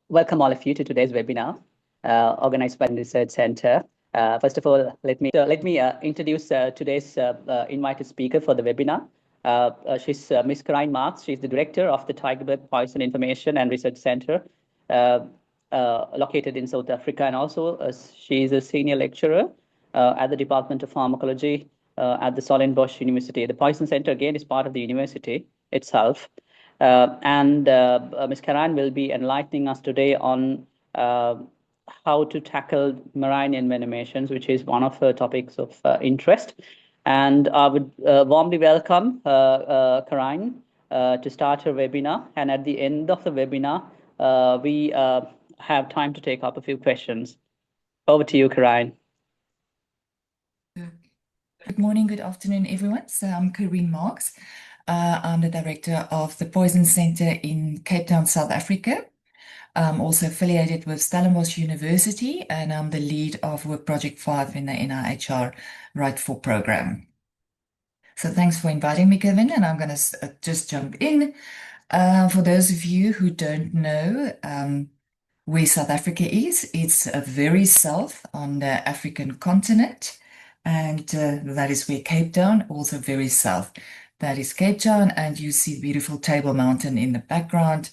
Welcome all of you to today's webinar, organized by the Research Center. First of all, let me introduce today's invited speaker for the webinar. She's Ms. Carine Marks. She's the director of the Tygerberg Poison Information and Research Center, located in South Africa, and also she's a senior lecturer at the Department of Pharmacology at the Stellenbosch University. The Poison Center again is part of the university itself. Ms. Carine will be enlightening us today on how to tackle marine envenomations, which is one of her topics of interest. And I would warmly welcome Carine to start her webinar. And at the end of the webinar, we have time to take up a few questions. Over to you, Carine. Good morning, good afternoon, everyone. So I'm Carine Marks. I'm the director of the Poison Center in Cape Town, South Africa. I'm also affiliated with Stellenbosch University, and I'm the lead of Work Project 5 in the NIHR RIGHT4 program. So thanks for inviting me, Kavinda, and I'm going to just jump in. For those of you who don't know where South Africa is, it's very south on the African continent, and that is where Cape Town, also very south. That is Cape Town, and you see beautiful Table Mountain in the background.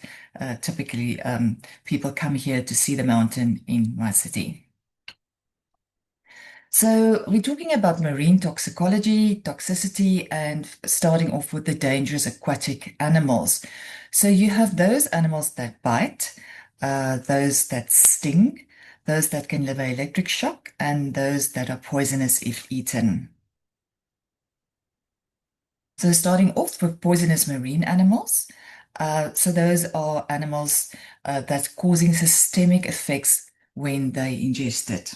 Typically, people come here to see the mountain in my city. So we're talking about marine toxicology, toxicity, and starting off with the dangerous aquatic animals. So you have those animals that bite, those that sting, those that can deliver electric shock, and those that are poisonous if eaten. So starting off with poisonous marine animals. So those are animals that's causing systemic effects when they ingest it.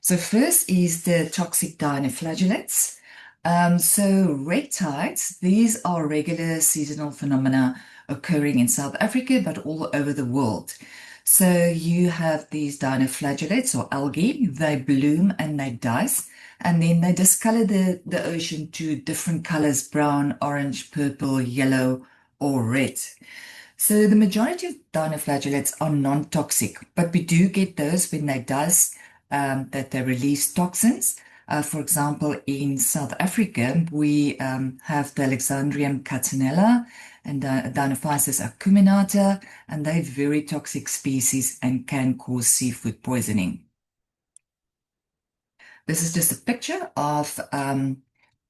So first is the toxic dinoflagellates. So red tides, these are regular seasonal phenomena occurring in South Africa, but all over the world. So you have these dinoflagellates or algae, they bloom and they dice, and then they discolor the ocean to different colors: brown, orange, purple, yellow, or red. So the majority of dinoflagellates are non-toxic, but we do get those when they dice, that they release toxins. For example, in South Africa, we have the Alexandrium catenella and Dinophysis acuminata, and they're very toxic species and can cause seafood poisoning. This is just a picture of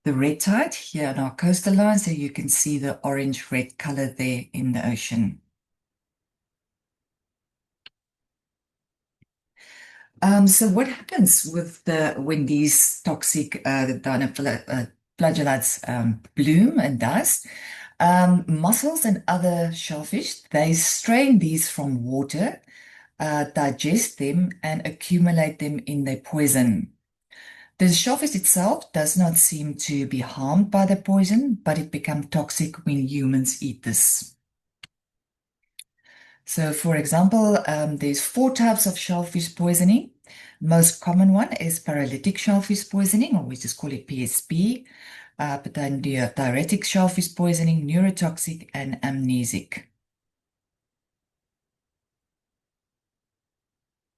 the red tide here on our coastal line, so you can see the orange-red color there in the ocean. So what happens with when these toxic dinoflagellates bloom and dust? Mussels and other shellfish, they strain these from water, digest them, and accumulate them in their poison. The shellfish itself does not seem to be harmed by the poison, but it becomes toxic when humans eat this. So, for example, there's 4 types of shellfish poisoning. Most common one is paralytic shellfish poisoning, or we just call it PSP. But then you have diuretic shellfish poisoning, neurotoxic, and amnesic.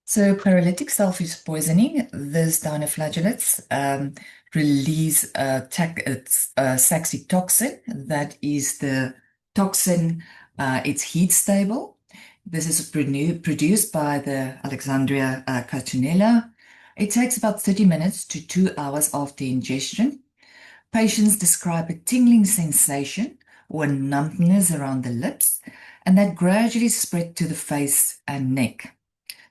So paralytic shellfish poisoning, these dinoflagellates release saxitoxin. That is the toxin, it's heat stable. This is produced by the Alexandria catenella. It takes about 30 minutes to 2 hours after ingestion. Patients describe a tingling sensation or numbness around the lips, and that gradually spread to the face and neck.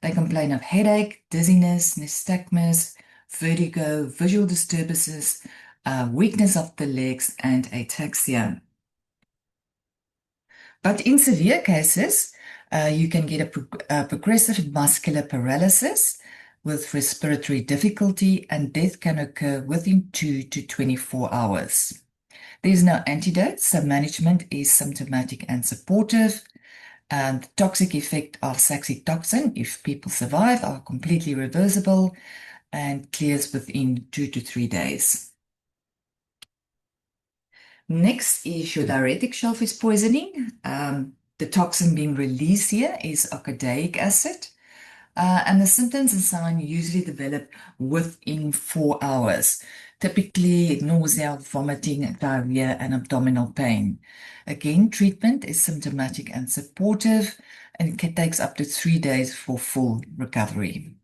They complain of headache, dizziness, nystagmus, vertigo, visual disturbances, weakness of the legs, and ataxia. But in severe cases, you can get a progressive muscular paralysis with respiratory difficulty, and death can occur within 2 to 24 hours. There's no antidote, so management is symptomatic and supportive. And the toxic effect of saxitoxin, if people survive, are completely reversible and clears within 2 to 3 days. Next is your diuretic shellfish poisoning. The toxin being released here is oxalic acid. And the symptoms and signs usually develop within 4 hours. Typically, nausea, vomiting, diarrhea, and abdominal pain. Again, treatment is symptomatic and supportive, and it takes up to 3 days for full recovery.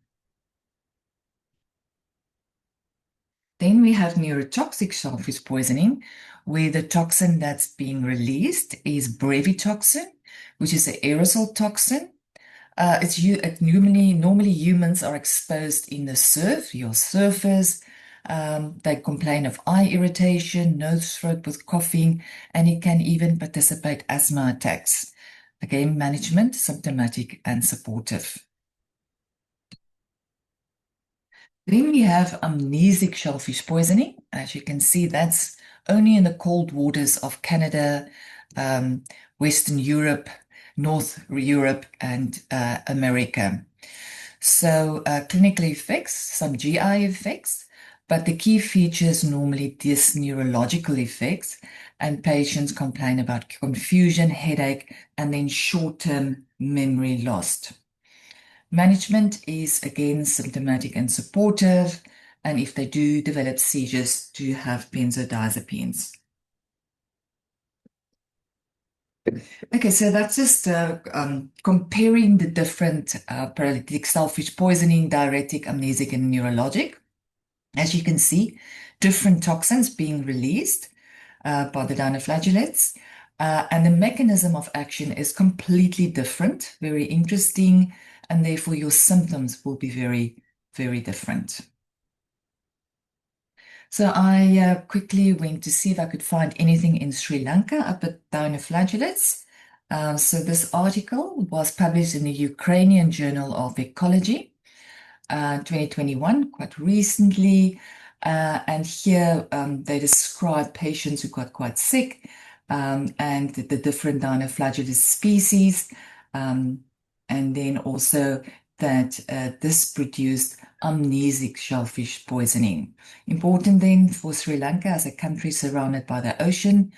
Then we have neurotoxic shellfish poisoning, where the toxin that's being released is brevetoxin, which is an aerosol toxin. Normally humans are exposed in the surf, your surfers. They complain of eye irritation, nose throat with coughing, and it can even participate asthma attacks. Again, management, symptomatic and supportive. Then we have amnesic shellfish poisoning. As you can see, that's only in the cold waters of Canada, Western Europe, North Europe, and America. So clinical effects, some GI effects, but the key features normally these neurological effects, and patients complain about confusion, headache, and then short-term memory loss. Management is again symptomatic and supportive, and if they do develop seizures, do have benzodiazepines. Okay, so that's just comparing the different paralytic shellfish poisoning, diuretic, amnesic, and neurologic. As you can see, different toxins being released by the dinoflagellates, and the mechanism of action is completely different, very interesting, and therefore your symptoms will be very, very different. So I quickly went to see if I could find anything in Sri Lanka about dinoflagellates. So this article was published in the Ukrainian Journal of Ecology, 2021, quite recently. And here they describe patients who got quite sick and the different dinoflagellate species. And then also that this produced amnesic shellfish poisoning. Important then for Sri Lanka as a country surrounded by the ocean,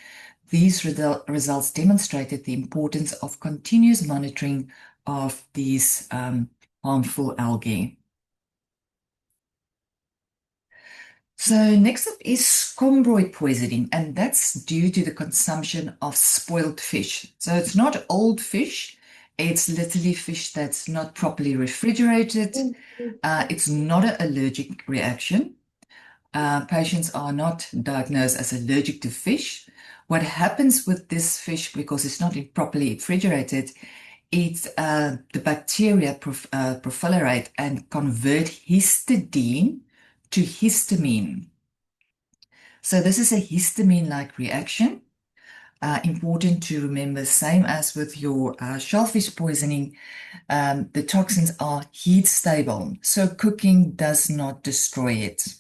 these results demonstrated the importance of continuous monitoring of these harmful algae. So next up is scombroid poisoning, and that's due to the consumption of spoiled fish. So it's not old fish, it's literally fish that's not properly refrigerated. It's not an allergic reaction. Patients are not diagnosed as allergic to fish. What happens with this fish, because it's not properly refrigerated, the bacteria proliferate and convert histidine to histamine. So this is a histamine-like reaction. Important to remember, same as with your shellfish poisoning, the toxins are heat stable, so cooking does not destroy it.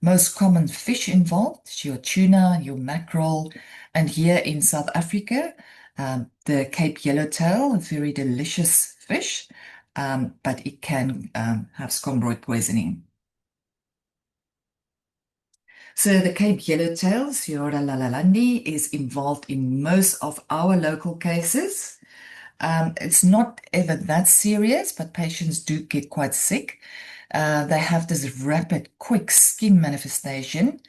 Most common fish involved is your tuna, your mackerel, and here in South Africa, the Cape Yellowtail, a very delicious fish, but it can have scombroid poisoning. So the Cape Yellowtail, Sciura lalalandi, is involved in most of our local cases. It's not ever that serious, but patients do get quite sick. They have this rapid, quick skin manifestation.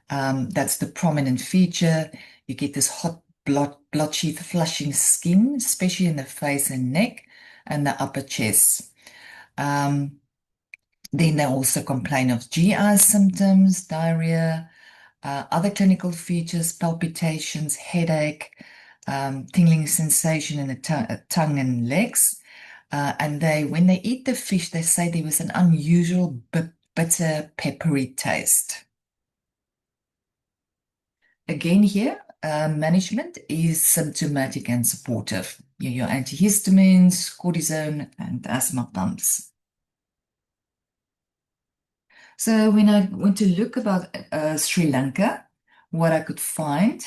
That's the prominent feature. You get this hot, blotchy, flushing skin, especially in the face and neck and the upper chest. Then they also complain of GI symptoms, diarrhea, other clinical features, palpitations, headache, tingling sensation in the tongue and legs. And when they eat the fish, they say there was an unusual bitter, peppery taste. Again here, management is symptomatic and supportive. Your antihistamines, cortisone, and asthma pumps. So when I went to look about Sri Lanka, what I could find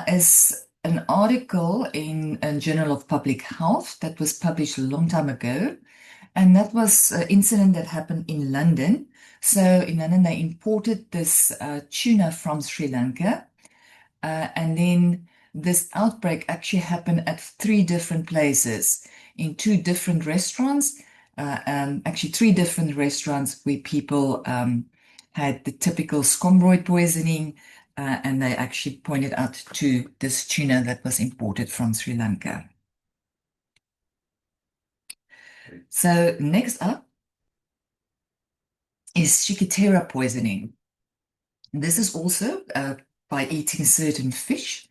is an article in a Journal of Public Health that was published a long time ago. And that was an incident that happened in London. So in London, they imported this tuna from Sri Lanka. And then this outbreak actually happened at 3 different places in 2 different restaurants, actually 3 different restaurants where people had the typical scombroid poisoning, and they actually pointed out to this tuna that was imported from Sri Lanka. So next up is Shikitera poisoning. This is also by eating certain fish.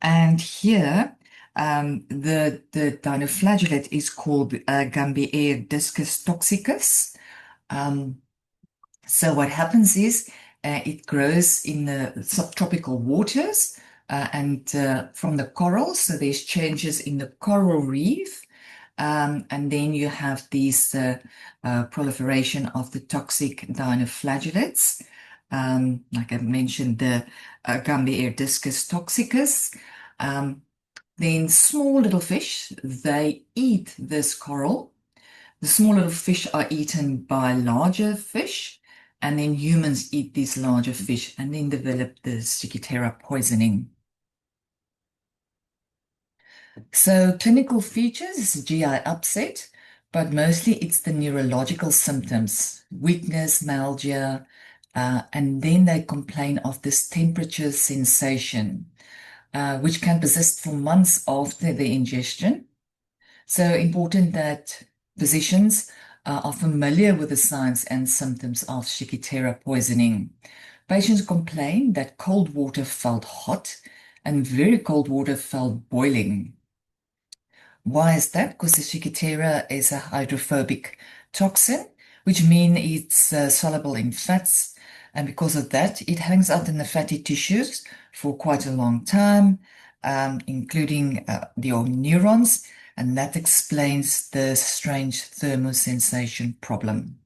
And here, the dinoflagellate is called Gambier discus toxicus. So what happens is it grows in the subtropical waters and from the corals. So there's changes in the coral reef. And then you have these proliferation of the toxic dinoflagellates. Like I mentioned, the Gambier discus toxicus. Then small little fish, they eat this coral. The small little fish are eaten by larger fish, and then humans eat these larger fish and then develop the Shikitera poisoning. So clinical features is GI upset, but mostly it's the neurological symptoms, weakness, myalgia, and then they complain of this temperature sensation, which can persist for months after the ingestion. So important that physicians are familiar with the signs and symptoms of Shikitera poisoning. Patients complain that cold water felt hot and very cold water felt boiling. Why is that? Because the Shikitera is a hydrophobic toxin, which means it's soluble in fats. And because of that, it hangs out in the fatty tissues for quite a long time, including your neurons. And that explains the strange thermosensation problem.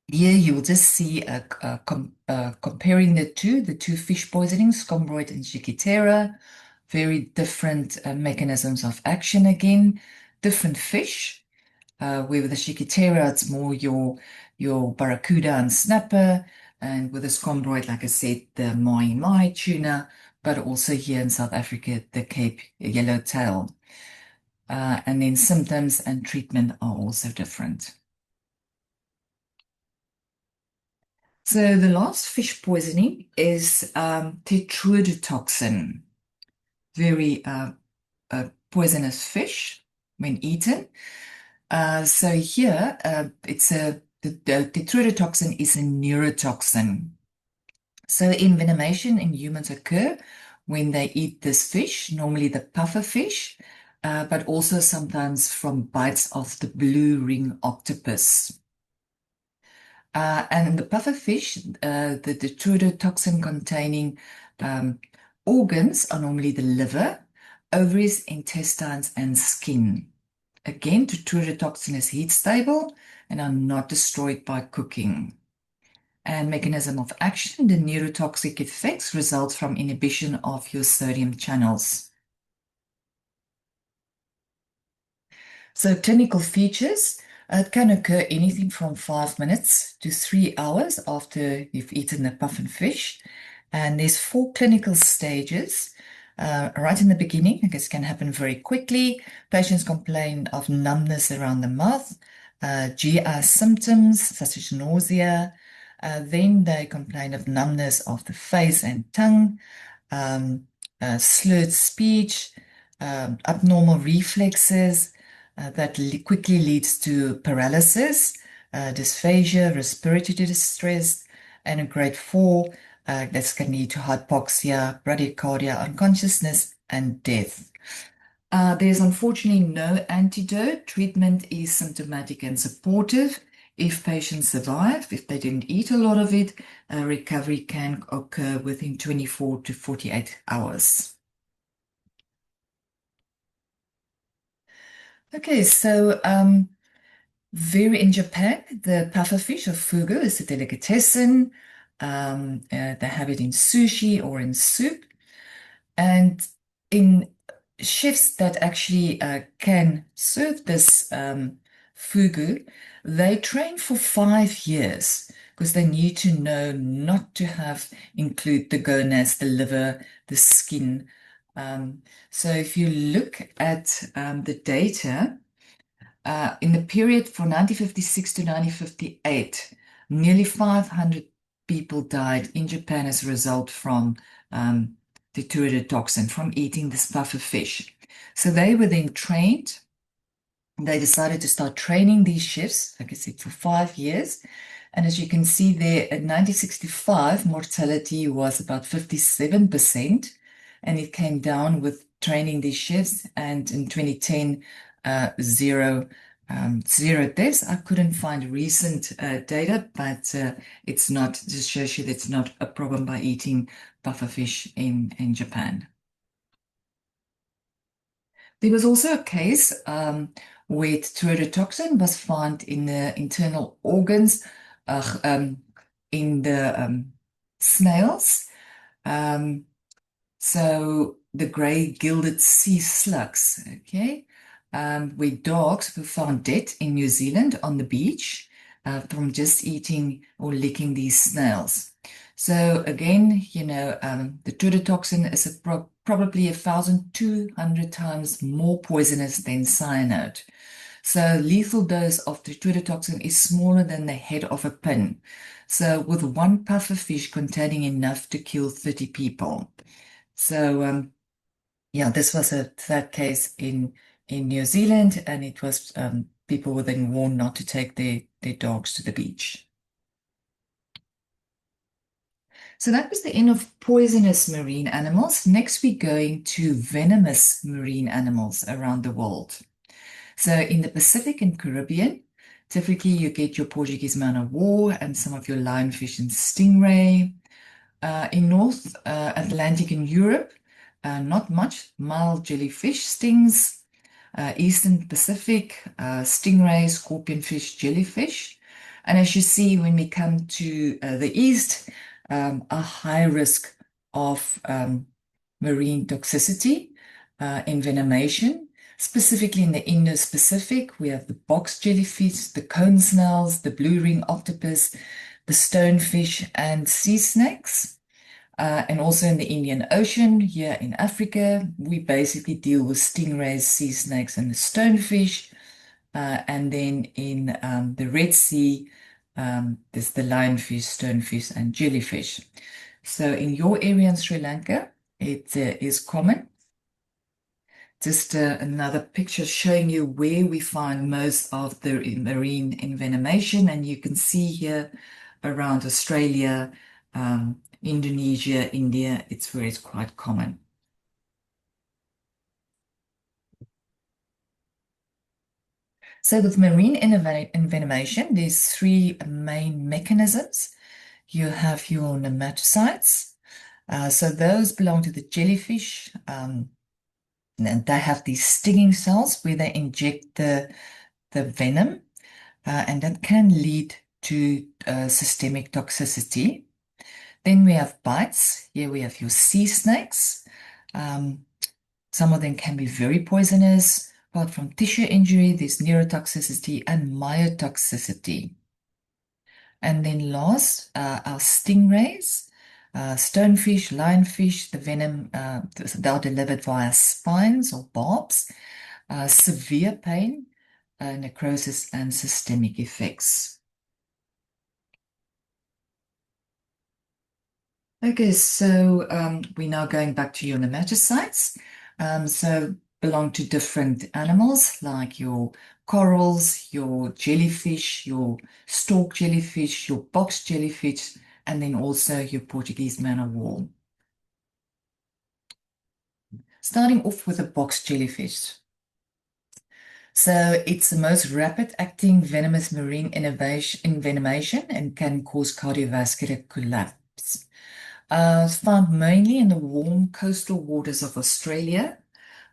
Here you will just see comparing the two fish poisonings, scombroid and Shikitera. Very different mechanisms of action again, different fish. Where with the Shikitera, it's more your barracuda and snapper, and with the scombroid, like I said, the mahi-mahi tuna, but also here in South Africa, the Cape yellowtail. And then symptoms and treatment are also different. So the last fish poisoning is tetrodotoxin. Very poisonous fish when eaten. So here, the tetrodotoxin is a neurotoxin. So envenomation in humans occur when they eat this fish, normally the puffer fish, but also sometimes from bites of the blue ring octopus. And the puffer fish, the tetrodotoxin containing organs are normally the liver, ovaries, intestines, and skin. Again, tetrodotoxin is heat stable and are not destroyed by cooking. And mechanism of action, the neurotoxic effects result from inhibition of your sodium channels. So clinical features, it can occur anything from 5 minutes to 3 hours after you've eaten the puffin fish. And there's 4 clinical stages. Right in the beginning, I guess it can happen very quickly. Patients complain of numbness around the mouth, GI symptoms such as nausea. Then they complain of numbness of the face and tongue, slurred speech, abnormal reflexes that quickly leads to paralysis, dysphagia, respiratory distress, and in grade 4, this can lead to hypoxia, bradycardia, unconsciousness, and death. There's unfortunately no antidote. Treatment is symptomatic and supportive. If patients survive, if they didn't eat a lot of it, recovery can occur within 24 to 48 hours. Okay, so very in Japan, the pufferfish of fugu is a delicatessen. They have it in sushi or in soup. And in chefs that actually can serve this fugu, they train for 5 years because they need to know not to include the gonads, the liver, the skin. So if you look at the data, in the period from 1956 to 1958, nearly 500 people died in Japan as a result from the tetrodotoxin, from eating this puffer fish. So they were then trained. They decided to start training these chefs, like I said, for 5 years. And as you can see there, in 1965, mortality was about 57%, and it came down with training these chefs. And in 2010, zero deaths. I couldn't find recent data, but it's not, just shows you that it's not a problem by eating puffer fish in Japan. There was also a case where tetrodotoxin was found in the internal organs in the snails. So the gray gilded sea slugs, okay, where dogs were found dead in New Zealand on the beach from just eating or licking these snails. So again, you know, the tetrodotoxin is probably 1,200 times more poisonous than cyanide. So lethal dose of the tetrodotoxin is smaller than the head of a pin. So with one puffer fish containing enough to kill 30 people. So yeah, this was a third case in New Zealand, and it was people were then warned not to take their dogs to the beach. So that was the end of poisonous marine animals. Next, we're going to venomous marine animals around the world. So in the Pacific and Caribbean, typically you get your Portuguese man of war and some of your lionfish and stingray. In North Atlantic and Europe, not much. Mild jellyfish stings. Eastern Pacific, stingray, scorpionfish, jellyfish. And as you see, when we come to the east, a high risk of marine toxicity, envenomation. Specifically in the Indo-Pacific, we have the box jellyfish, the cone snails, the blue ring octopus, the stonefish, and sea snakes. And also in the Indian Ocean, here in Africa, we basically deal with stingrays, sea snakes, and the stonefish. And then in the Red Sea, there's the lionfish, stonefish, and jellyfish. So in your area in Sri Lanka, it is common. Just another picture showing you where we find most of the marine envenomation. And you can see here around Australia, Indonesia, India, it's where it's quite common. So with marine envenomation, there's 3 main mechanisms. You have your nematocytes. So those belong to the jellyfish. And they have these stinging cells where they inject the venom, and that can lead to systemic toxicity. Then we have bites. Here we have your sea snakes. Some of them can be very poisonous. Apart from tissue injury, there's neurotoxicity and myotoxicity. And then last, our stingrays, stonefish, lionfish, the venom, they're delivered via spines or barbs, severe pain, necrosis, and systemic effects. Okay, so we're now going back to your nematocytes. So belong to different animals like your corals, your jellyfish, your stalk jellyfish, your box jellyfish, and then also your Portuguese man of war. Starting off with a box jellyfish. So it's the most rapid acting venomous marine envenomation and can cause cardiovascular collapse. It's found mainly in the warm coastal waters of Australia,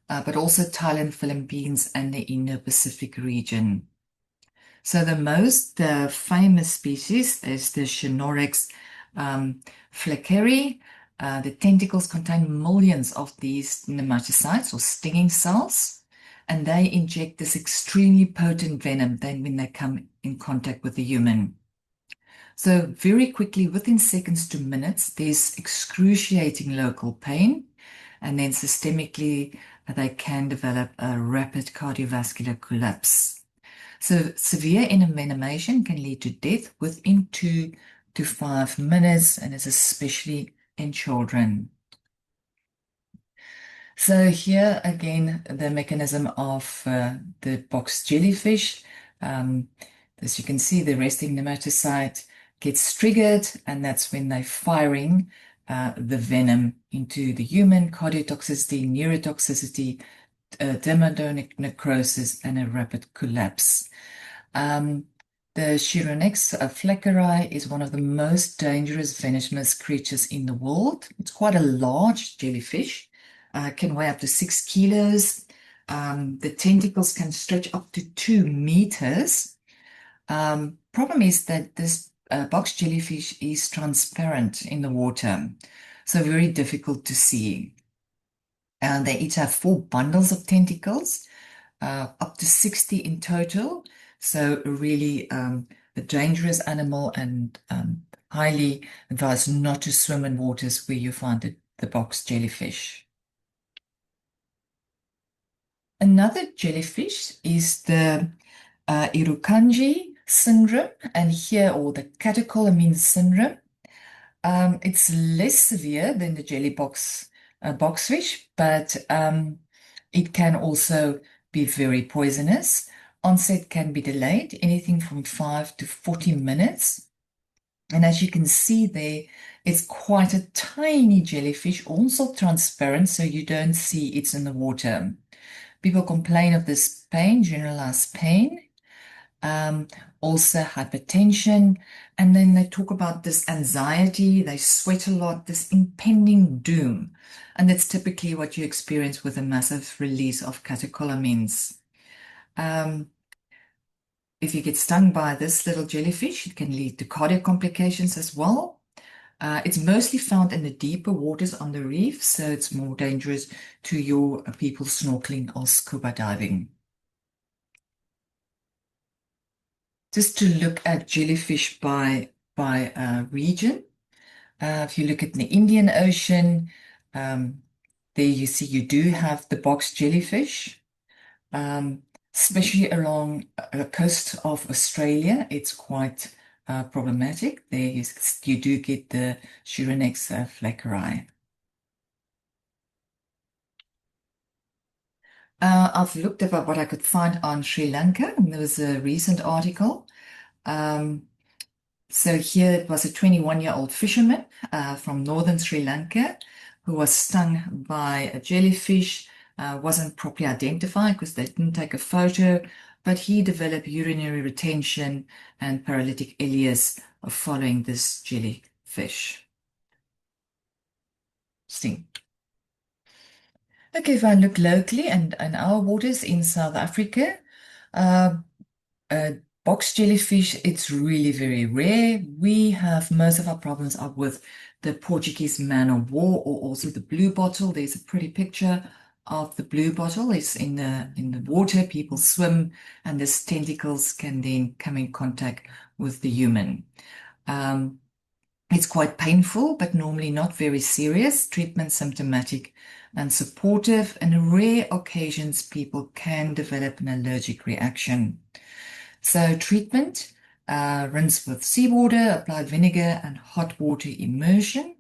but also Thailand, Philippines, and the Indo-Pacific region. So the most famous species is the Chinorix fleckeri. The tentacles contain millions of these nematocytes or stinging cells, and they inject this extremely potent venom then when they come in contact with the human. So very quickly, within seconds to minutes, there's excruciating local pain, and then systemically, they can develop a rapid cardiovascular collapse. So severe envenomation can lead to death within 2 to 5 minutes, and it's especially in children. So here again, the mechanism of the box jellyfish. As you can see, the resting nematocyte gets triggered, and that's when they're firing the venom into the human, cardiotoxicity, neurotoxicity, dermatogenic necrosis, and a rapid collapse. The Chironex fleckeri is one of the most dangerous venomous creatures in the world. It's quite a large jellyfish, can weigh up to 6 kilos. The tentacles can stretch up to 2 meters. Problem is that this box jellyfish is transparent in the water, so very difficult to see. And they each have 4 bundles of tentacles, up to 60 in total. So really a dangerous animal, and highly advised not to swim in waters where you find the box jellyfish. Another jellyfish is the Irukandji syndrome, and here, or the catecholamine syndrome. It's less severe than the jelly boxfish, but it can also be very poisonous. Onset can be delayed, anything from 5 to 40 minutes. And as you can see there, it's quite a tiny jellyfish, also transparent, so you don't see it's in the water. People complain of this pain, generalized pain, also hypertension, and then they talk about this anxiety, they sweat a lot, this impending doom. And that's typically what you experience with a massive release of catecholamines. If you get stung by this little jellyfish, it can lead to cardiac complications as well. It's mostly found in the deeper waters on the reef, so it's more dangerous to your people snorkeling or scuba diving. Just to look at jellyfish by region, if you look at the Indian Ocean, there you see you do have the box jellyfish, especially along the coast of Australia. It's quite problematic. There you do get the Chironex fleckeri. I've looked at what I could find on Sri Lanka, and there was a recent article. So here it was a 21-year-old fisherman from northern Sri Lanka who was stung by a jellyfish, wasn't properly identified because they didn't take a photo, but he developed urinary retention and paralytic ileus following this jellyfish sting. Okay, if I look locally and our waters in South Africa, box jellyfish, it's really very rare. We have most of our problems are with the Portuguese man of war, or also the blue bottle. There's a pretty picture of the blue bottle. It's in the water, people swim, and these tentacles can then come in contact with the human. It's quite painful, but normally not very serious. Treatment symptomatic and supportive. And in rare occasions, people can develop an allergic reaction. So treatment, rinse with seawater, apply vinegar and hot water immersion.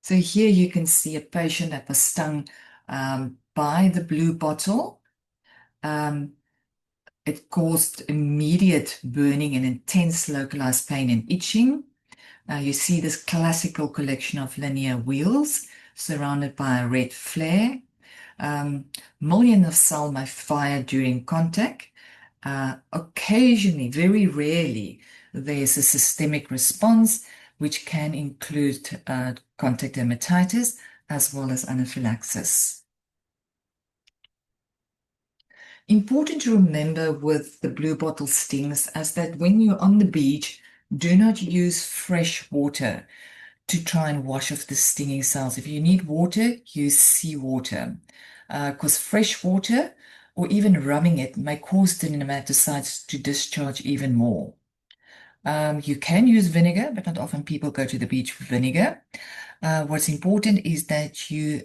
So here you can see a patient that was stung by the blue bottle. It caused immediate burning and intense localized pain and itching. You see this classical collection of linear wheels surrounded by a red flare. Millions of cells may fire during contact. Occasionally, very rarely, there's a systemic response, which can include contact dermatitis as well as anaphylaxis. Important to remember with the blue bottle stings is that when you're on the beach, do not use fresh water to try and wash off the stinging cells. If you need water, use seawater, because fresh water or even rubbing it may cause the nematocytes to discharge even more. You can use vinegar, but not often people go to the beach with vinegar. What's important is that you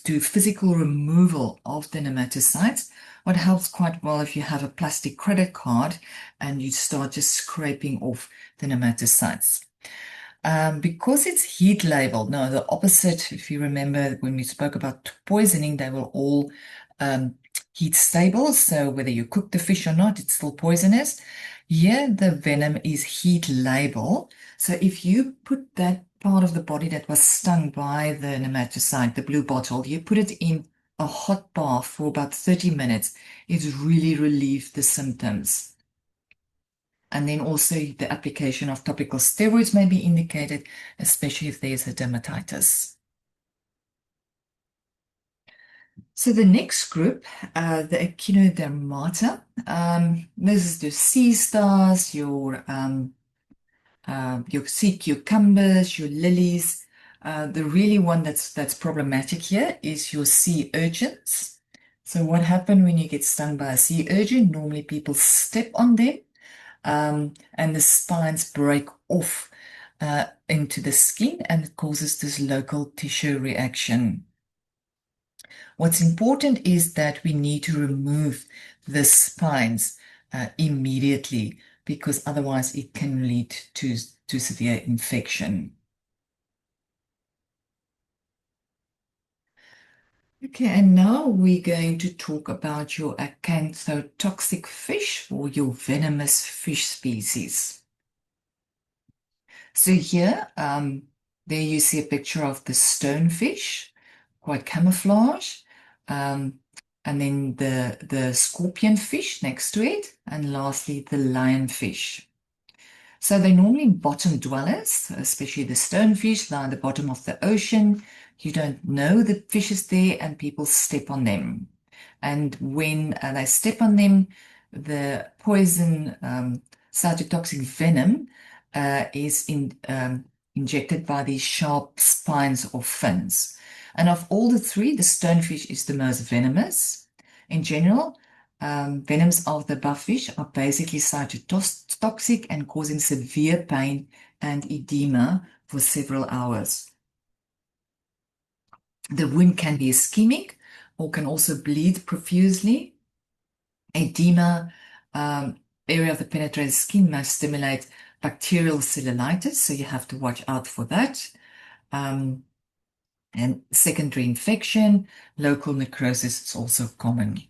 do physical removal of the nematocytes. What helps quite well if you have a plastic credit card and you start just scraping off the nematocytes. Because it's heat labeled, no, the opposite, if you remember when we spoke about poisoning, they were all heat stable. So whether you cook the fish or not, it's still poisonous. Here, the venom is heat label. So if you put that part of the body that was stung by the nematocyte, the blue bottle, you put it in a hot bath for about 30 minutes, it really relieves the symptoms. And then also the application of topical steroids may be indicated, especially if there's a dermatitis. So the next group, the echinodermata, this is the sea stars, your sea cucumbers, your lilies. The really one that's problematic here is your sea urchins. So what happens when you get stung by a sea urchin? Normally people step on them. And the spines break off into the skin and it causes this local tissue reaction. What's important is that we need to remove the spines immediately because otherwise it can lead to severe infection. Okay, and now we're going to talk about your acanthotoxic fish or your venomous fish species. So here, there you see a picture of the stonefish, quite camouflage, and then the scorpion fish next to it, and lastly the lionfish. So they're normally bottom dwellers, especially the stonefish lie at the bottom of the ocean. You don't know the fish is there, and people step on them. And when they step on them, the poison cytotoxic venom is injected by these sharp spines or fins. And of all the three, the stonefish is the most venomous. In general, venoms of the bufffish are basically cytotoxic and causing severe pain and edema for several hours. The wound can be ischemic or can also bleed profusely. Edema, area of the penetrated skin may stimulate bacterial cellulitis, so you have to watch out for that. And secondary infection, local necrosis is also common.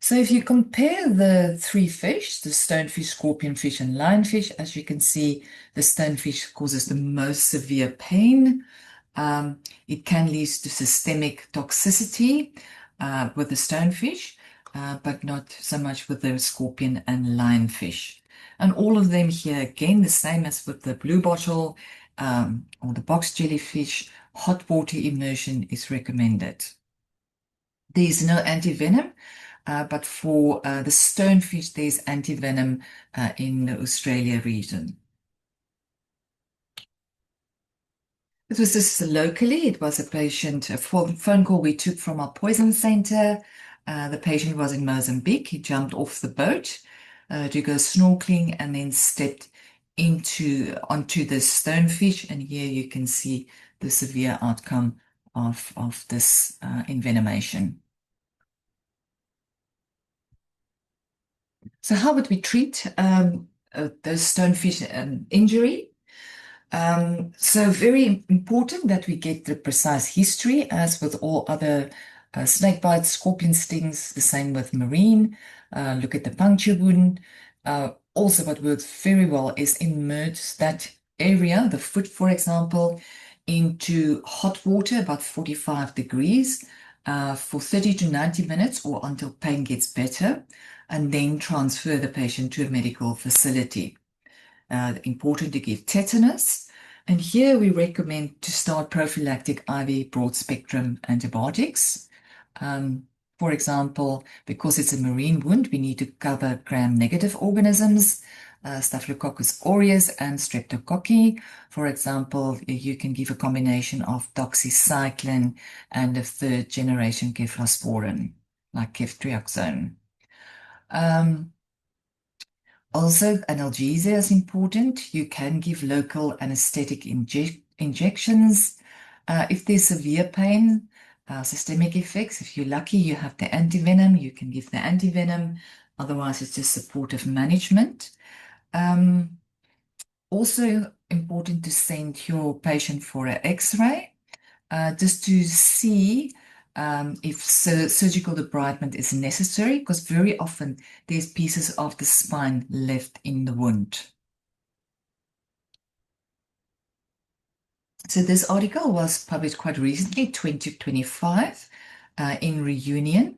So if you compare the three fish, the stonefish, scorpionfish, and lionfish, as you can see, the stonefish causes the most severe pain. It can lead to systemic toxicity with the stonefish, but not so much with the scorpion and lionfish. And all of them here, again, the same as with the blue bottle or the box jellyfish, hot water immersion is recommended. There is no antivenom, but for the stonefish, there's antivenom in the Australia region. It was just locally. It was a patient, a phone call we took from our poison center. The patient was in Mozambique. He jumped off the boat to go snorkeling and then stepped onto the stonefish. And here you can see the severe outcome of this envenomation. So how would we treat the stonefish injury? So very important that we get the precise history, as with all other snake bites, scorpion stings, the same with marine. Look at the puncture wound. Also what works very well is immerse that area, the foot, for example, into hot water, about 45 degrees, for 30 to 90 minutes or until pain gets better, and then transfer the patient to a medical facility. Important to give tetanus. And here we recommend to start prophylactic IV broad-spectrum antibiotics. For example, because it's a marine wound, we need to cover gram-negative organisms, Staphylococcus aureus and Streptococci. For example, you can give a combination of doxycycline and a third-generation cephalosporin, like ceftriaxone. Also, analgesia is important. You can give local anesthetic injections. If there's severe pain, systemic effects, if you're lucky, you have the antivenom, you can give the antivenom. Otherwise, it's just supportive management. Also important to send your patient for an X-ray, just to see if surgical debridement is necessary, because very often there's pieces of the spine left in the wound. So this article was published quite recently, 2025, in Reunion,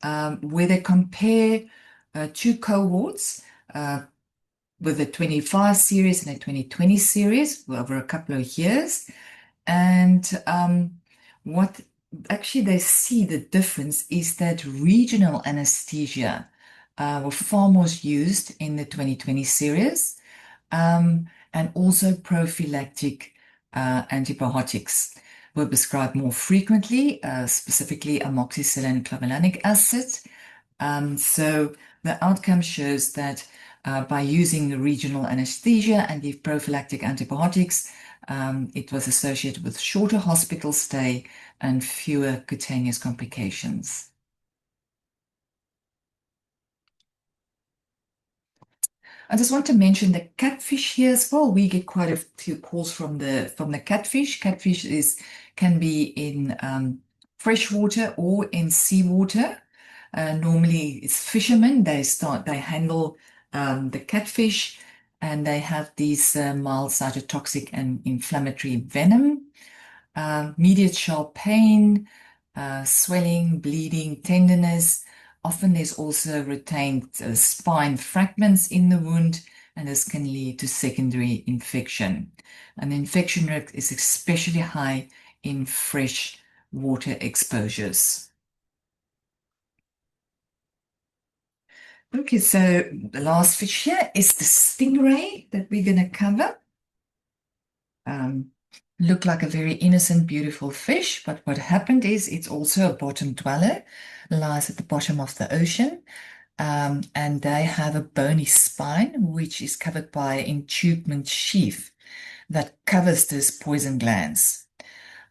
where they compare two cohorts with the 25 series and the 2020 series over a couple of years. And what actually they see the difference is that regional anesthesia were far more used in the 2020 series, and also prophylactic antibiotics were prescribed more frequently, specifically amoxicillin and clavulanic acid. So the outcome shows that by using the regional anesthesia and the prophylactic antibiotics, it was associated with shorter hospital stay and fewer cutaneous complications. I just want to mention the catfish here as well. We get quite a few calls from the catfish. Catfish can be in fresh water or in seawater. Normally, it's fishermen. They handle the catfish, and they have these mild cytotoxic and inflammatory venom, immediate sharp pain, swelling, bleeding, tenderness. Often there's also retained spine fragments in the wound, and this can lead to secondary infection. And the infection rate is especially high in fresh water exposures. Okay, so the last fish here is the stingray that we're going to cover. Look like a very innocent, beautiful fish, but what happened is it's also a bottom dweller, lies at the bottom of the ocean, and they have a bony spine, which is covered by an entubement sheath that covers those poison glands.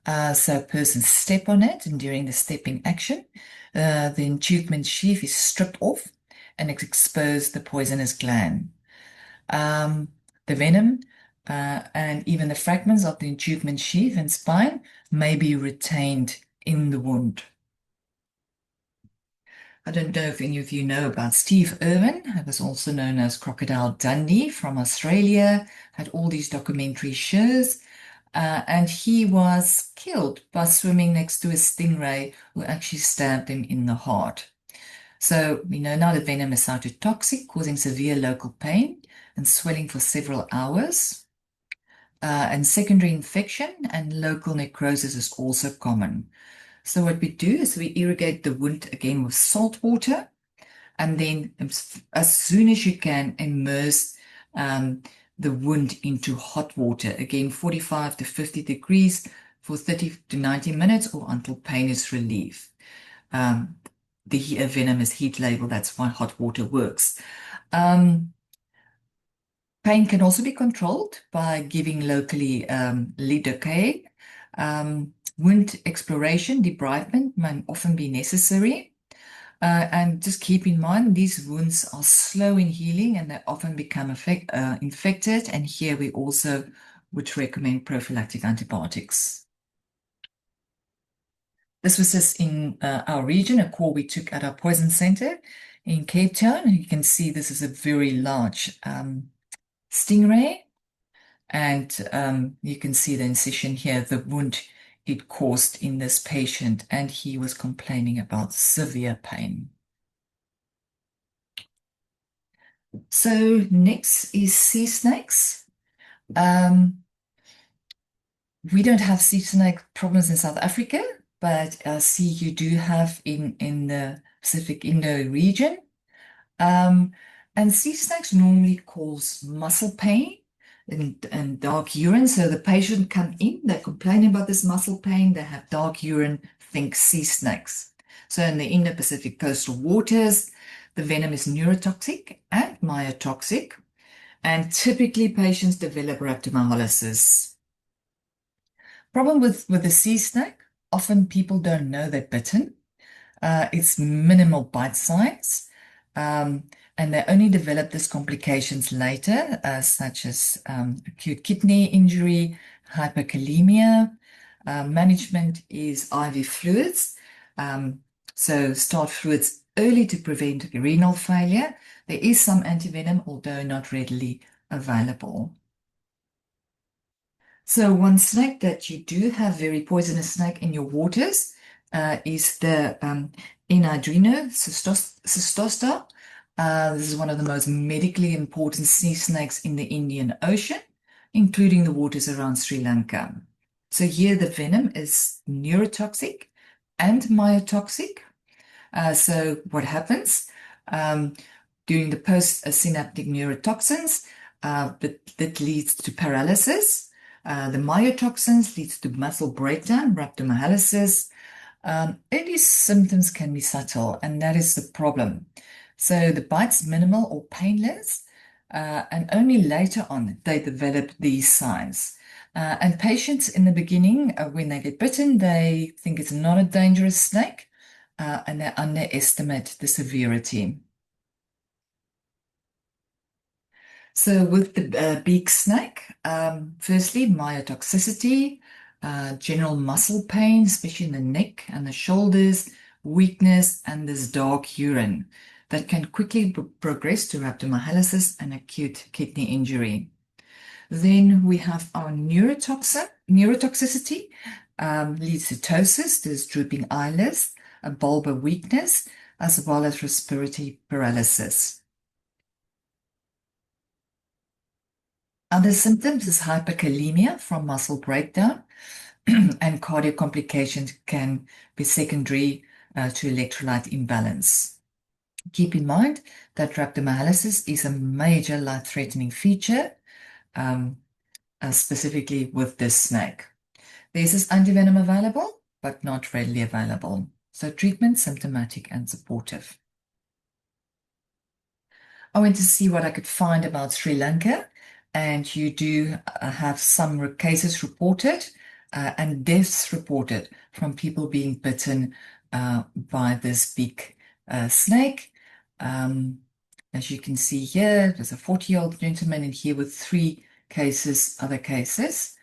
So a person step on it, and during the stepping action, the entubement sheath is stripped off and expose the poisonous gland. The venom and even the fragments of the entubement sheath and spine may be retained in the wound. I don't know if any of you know about Steve Irwin, who was also known as Crocodile Dundee from Australia, had all these documentary shows, and he was killed by swimming next to a stingray who actually stabbed him in the heart. So we know now that venom is cytotoxic, causing severe local pain and swelling for several hours. And secondary infection and local necrosis is also common. So what we do is we irrigate the wound again with salt water, and then as soon as you can, immerse the wound into hot water, again 45 to 50 degrees for 30 to 90 minutes or until pain is relieved. The venom is heat labeled, that's why hot water works. Pain can also be controlled by giving locally lidocaine. Wound exploration, debridement may often be necessary. And just keep in mind, these wounds are slow in healing and they often become infected. And here we also would recommend prophylactic antibiotics. This was just in our region, a call we took at our poison center in Cape Town. And you can see this is a very large stingray. And you can see the incision here, the wound it caused in this patient, and he was complaining about severe pain. So next is sea snakes. We don't have sea snake problems in South Africa, but see you do have in the Pacific Indo region. And sea snakes normally cause muscle pain and dark urine. So the patient come in, they complain about this muscle pain, they have dark urine, think sea snakes. So in the Indo-Pacific coastal waters, The venom is neurotoxic and myotoxic, and typically patients develop rhabdomyolysis. Problem with the sea snake, often people don't know they're bitten. It's minimal bite size, and they only develop these complications later, such as acute kidney injury, hyperkalemia. Management is IV fluids. So start fluids early to prevent renal failure. There is some antivenom, although not readily available. So one snake that you do have, very poisonous snake in your waters, is the Envenomations cystosta. This is one of the most medically important sea snakes in the Indian Ocean, including the waters around Sri Lanka. So here the venom is neurotoxic and myotoxic. So what happens during the post-synaptic neurotoxins, that leads to paralysis. The myotoxins leads to muscle breakdown, rhabdomyolysis. Early symptoms can be subtle, and that is the problem. So the bite's minimal or painless, and only later on they develop these signs. And patients in the beginning, when they get bitten, they think it's not a dangerous snake, and they underestimate the severity. So with the beak snake, firstly, myotoxicity, general muscle pain, especially in the neck and the shoulders, weakness, and this dark urine that can quickly progress to rhabdomyolysis and acute kidney injury. Then we have our neurotoxicity, leads to ptosis, there's drooping eyelids, a bulbar weakness, as well as respiratory paralysis. Other symptoms is hyperkalemia from muscle breakdown, and cardiac complications can be secondary to electrolyte imbalance. Keep in mind that rhabdomyolysis is a major life-threatening feature, specifically with this snake. There's this antivenom available, but not readily available. So treatment, symptomatic and supportive. I went to see what I could find about Sri Lanka, and you do have some cases reported and deaths reported from people being bitten by this big snake. As you can see here, there's a 40-year-old gentleman in here with 3 cases, other cases.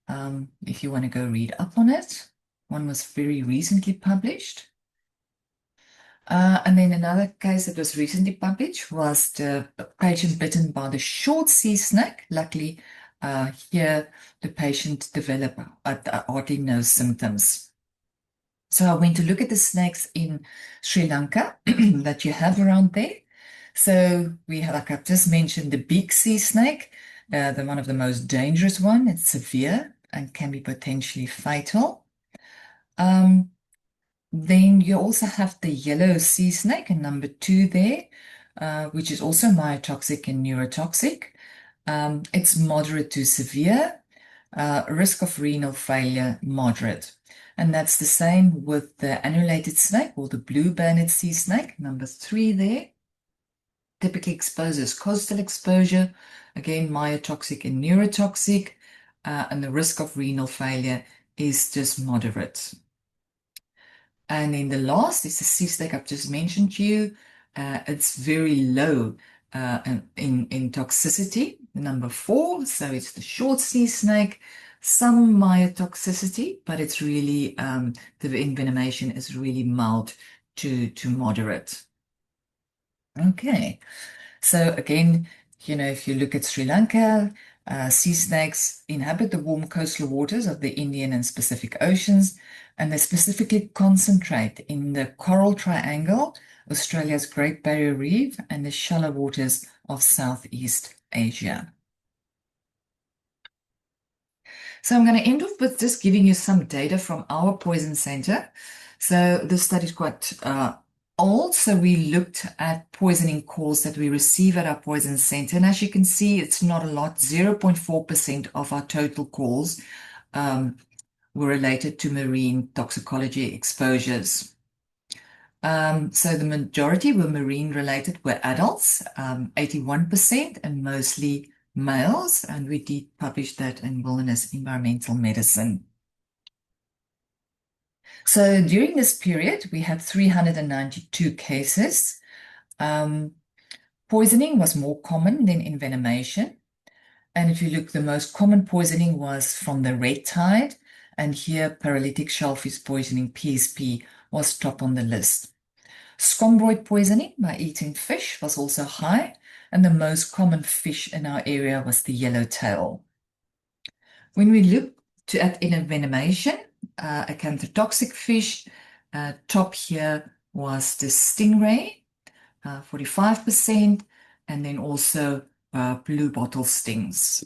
If you want to go read up on it, one was very recently published. And then another case that was recently published was the patient bitten by the short sea snake. Luckily, here the patient developed hardly no symptoms. So I went to look at the snakes in Sri Lanka that you have around there. So we have, like I've just mentioned, the big sea snake, one of the most dangerous one. It's severe and can be potentially fatal. Then you also have the yellow sea snake, and number 2 there, which is also myotoxic and neurotoxic. It's moderate to severe, risk of renal failure, moderate. And that's the same with the annulated snake or the blue banded sea snake, number 3 there. Typically exposes coastal exposure, again, myotoxic and neurotoxic, and the risk of renal failure is just moderate. And then the last is the sea snake I've just mentioned to you. It's very low in toxicity, number 4. So it's the short sea snake, some myotoxicity, but it's really, the envenomation is really mild to moderate. Okay, so again, if you look at Sri Lanka, sea snakes inhabit the warm coastal waters of the Indian and Pacific Oceans, and they specifically concentrate in the Coral Triangle, Australia's Great Barrier Reef, and the shallow waters of Southeast Asia. So I'm going to end off with just giving you some data from our poison center. So this study is quite old, so we looked at poisoning calls that we receive at our poison center, and as you can see, it's not a lot. 0.4% of our total calls were related to marine toxicology exposures. So the majority were marine-related, were adults, 81%, and mostly males, and we did publish that in Wilderness Environmental Medicine. So during this period, we had 392 cases. Poisoning was more common than envenomation. And if you look, the most common poisoning was from the red tide. And here, paralytic shellfish poisoning, PSP, was top on the list. Scombroid poisoning by eating fish was also high. And the most common fish in our area was the yellowtail. When we look at envenomation, a cancer-toxic fish, top here was the stingray, 45%, and then also blue bottle stings.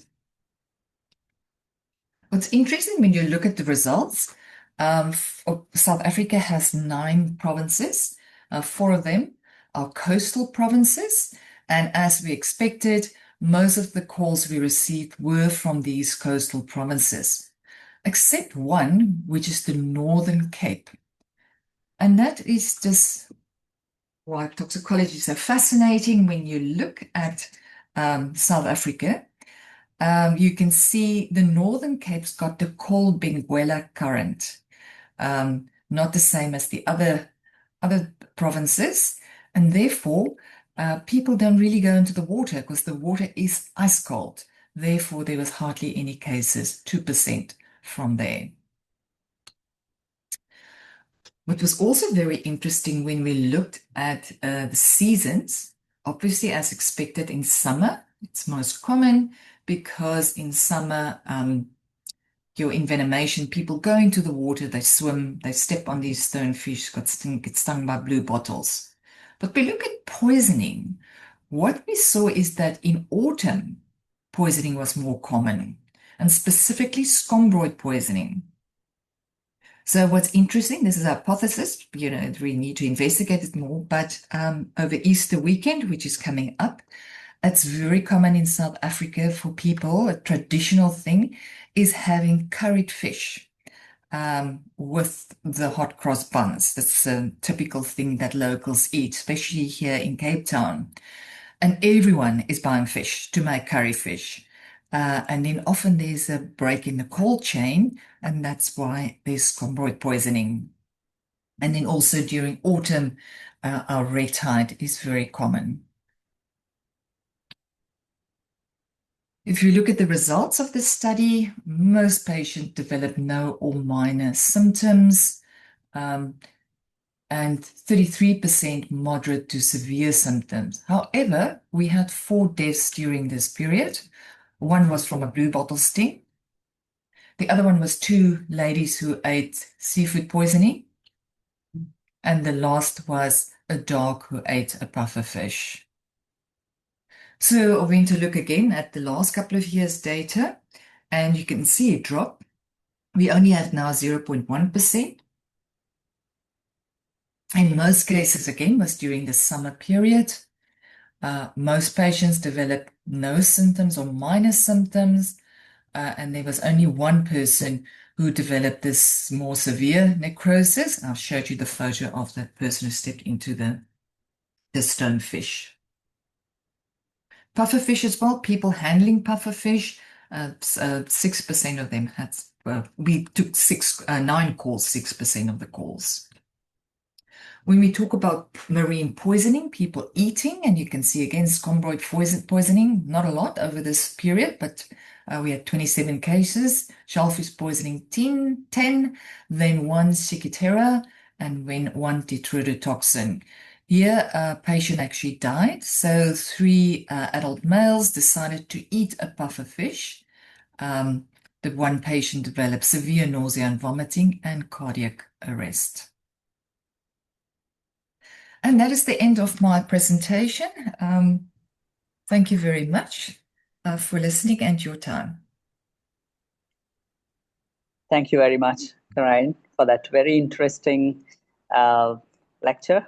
What's interesting when you look at the results, South Africa has 9 provinces. 4 of them are coastal provinces, and as we expected, most of the calls we received were from these coastal provinces, except one, which is the Northern Cape. And that is just why toxicology is so fascinating. When you look at South Africa, you can see the Northern Cape's got the Colbenguela current, not the same as the other provinces, and therefore people don't really go into the water because the water is ice cold. Therefore, there was hardly any cases, 2% from there. What was also very interesting when we looked at the seasons, obviously as expected in summer, it's most common because in summer, your envenomation, people go into the water, they swim, they step on these stonefish, get stung by blue bottles. But we look at poisoning. What we saw is that in autumn, poisoning was more common, and specifically scombroid poisoning. So what's interesting, this is a hypothesis, we need to investigate it more, but over Easter weekend, which is coming up, it's very common in South Africa for people, a traditional thing is having curried fish with the hot cross buns. That's a typical thing that locals eat, especially here in Cape Town. And everyone is buying fish to make curry fish. And then often there's a break in the cold chain, and that's why there's scombroid poisoning. And then also during autumn, our red tide is very common. If you look at the results of the study, most patients develop no or minor symptoms, and 33% moderate to severe symptoms. However, we had 4 deaths during this period. One was from a blue bottle sting. The other one was 2 ladies who ate seafood poisoning. And the last was a dog who ate a puffer fish. So I went to look again at the last couple of years' data, and you can see a drop. We only have now 0.1%. In most cases, again, was during the summer period. Most patients developed no symptoms or minor symptoms, and there was only 1 person who developed this more severe necrosis. I've showed you the photo of that person who stepped into the stonefish. Pufferfish as well, people handling pufferfish, 6% of them had, we took 9 calls, 6% of the calls. When we talk about marine poisoning, people eating, and you can see again scombroid poisoning, not a lot over this period, but we had 27 cases, shellfish poisoning 10, then 1 Shikitera, and then 1 tetrodotoxin. Here, a patient actually died. So 3 adult males decided to eat a puffer fish. The 1 patient developed severe nausea and vomiting and cardiac arrest. And that is the end of my presentation. Thank you very much for listening and your time. Thank you very much, Carine, for that very interesting lecture.